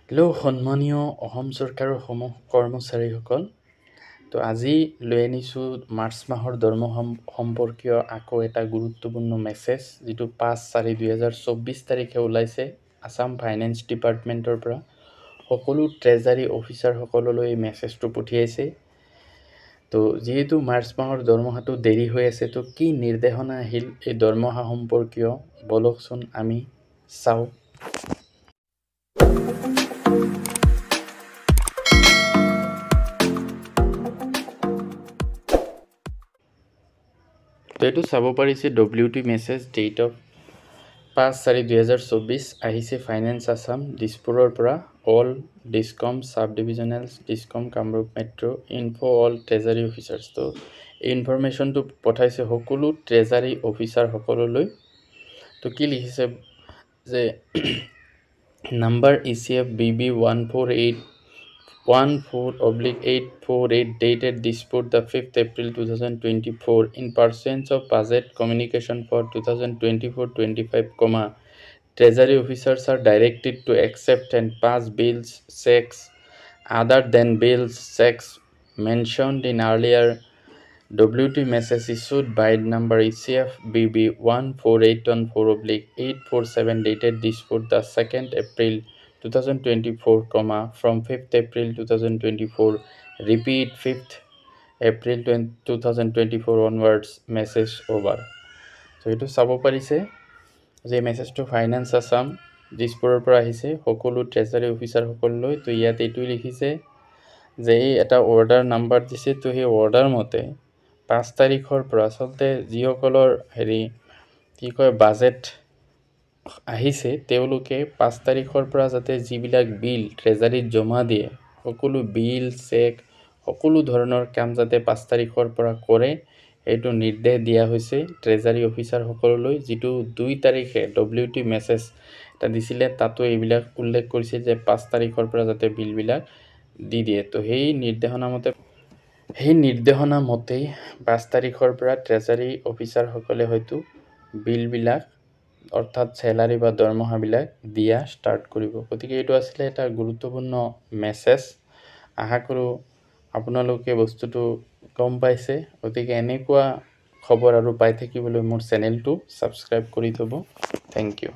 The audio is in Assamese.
হেল্ল' সন্মানীয় অসম চৰকাৰৰ কৰ্মচাৰীসকল। তো আজি লৈ আনিছোঁ মাৰ্চ মাহৰ দৰমহা সম্পৰ্কীয় আকৌ এটা গুৰুত্বপূৰ্ণ মেছেজ, যিটো 5/4/2024 তাৰিখে ওলাইছে আছাম ফাইনেন্স ডিপাৰ্টমেণ্টৰ পৰা। সকলো ট্ৰেজাৰী অফিচাৰসকললৈ এই মেছেজটো পঠিয়াইছে। তো যিহেতু মাৰ্চ মাহৰ দৰমহাটো দেৰি হৈ আছে, তো কি নিৰ্দেশনা আহিল এই দৰমহা সম্পৰ্কীয়, বলকচোন আমি চাওঁ। তো এইটো চাব পাৰিছে WT মেছেজ, ডেট অফ 5/4/2024 আহিছে ফাইনেন্স আছাম দিছপুৰৰ পৰা। All DISCOM sub divisional DISCOM Kamrup metro' info all treasury officers. তো এই ইনফৰমেশ্যনটো পঠাইছে সকলো ট্ৰেজাৰী অফিচাৰসকললৈ। তো কি লিখিছে যে number ECF BB 14814/848 dated Dispur the 5th April 2024 in pursuance of budget communication for 2024-25, Treasury officers are directed to accept and pass bills, checks other than bills, checks mentioned in earlier WT message issued by number ECF BB 14814/847 dated Dispur the 2nd April 2024, from 5th April 2024, repeat 5th April 2024 onwards, message over. তো এইটো চাব পাৰিছে যে মেছেজটো ফাইনেন্স আছাম দিছপুৰৰ পৰা আহিছে সকলো ট্ৰেজাৰী অফিচাৰসকললৈ। তো ইয়াত এইটোৱে লিখিছে যে এই এটা অৰ্ডাৰ নাম্বাৰ দিছে। তো সেই অৰ্ডাৰ মতে 5 তাৰিখৰ পৰা আচলতে যিসকলৰ বাজেট আহিছে, তেওঁলোকে 5 তাৰিখৰ পৰা যাতে যিবিলাক বিল ট্ৰেজাৰীত জমা দিয়ে, সকলো বিল, চেক, সকলো ধৰণৰ কাম যাতে 5 তাৰিখৰ পৰা কৰে, এইটো নিৰ্দেশ দিয়া হৈছে ট্ৰেজাৰী অফিচাৰসকললৈ। যিটো 2 তাৰিখে WT মেছেজ এটা দিছিলে, তাতো এইবিলাক উল্লেখ কৰিছে যে 5 তাৰিখৰ পৰা যাতে বিলবিলাক দি দিয়ে। তো সেই নিৰ্দেশনা মতেই 5 তাৰিখৰ পৰা ট্ৰেজাৰী অফিচাৰসকলে হয়তো বিলবিলাক অৰ্থাৎ চেলাৰী বা দৰমহাবিলাক দিয়া ষ্টাৰ্ট কৰিব। গতিকে এইটো আছিলে এটা গুৰুত্বপূৰ্ণ মেছেজ। আশা কৰোঁ আপোনালোকে বস্তুটো গম পাইছে। গতিকে এনেকুৱা খবৰ আৰু পাই থাকিবলৈ মোৰ চেনেলটো ছাবস্ক্ৰাইব কৰি থ'ব। Thank U.